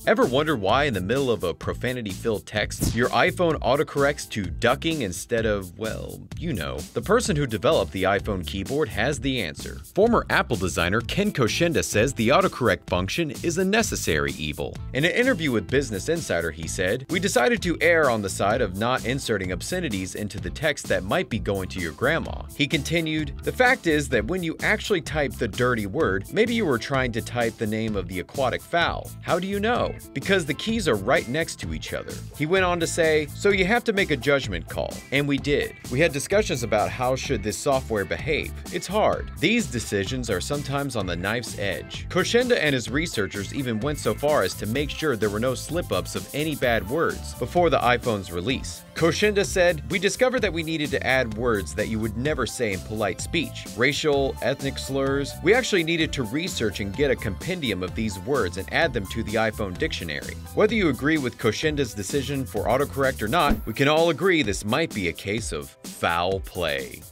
Ever wonder why in the middle of a profanity-filled text, your iPhone autocorrects to ducking instead of, well, you know? The person who developed the iPhone keyboard has the answer. Former Apple designer Ken Koshenda says the autocorrect function is a necessary evil. In an interview with Business Insider, he said, "We decided to err on the side of not inserting obscenities into the text that might be going to your grandma." He continued, "The fact is that when you actually type the dirty word, maybe you were trying to type the name of the aquatic fowl. How do you know? Because the keys are right next to each other." He went on to say, "So you have to make a judgment call." And we did. We had discussions about how should this software behave. It's hard. These decisions are sometimes on the knife's edge. Koshenda and his researchers even went so far as to make sure there were no slip-ups of any bad words before the iPhone's release. Koshenda said, "We discovered that we needed to add words that you would never say in polite speech. Racial, ethnic slurs. We actually needed to research and get a compendium of these words and add them to the iPhone dictionary." Whether you agree with Koshenda's decision for autocorrect or not, we can all agree this might be a case of foul play.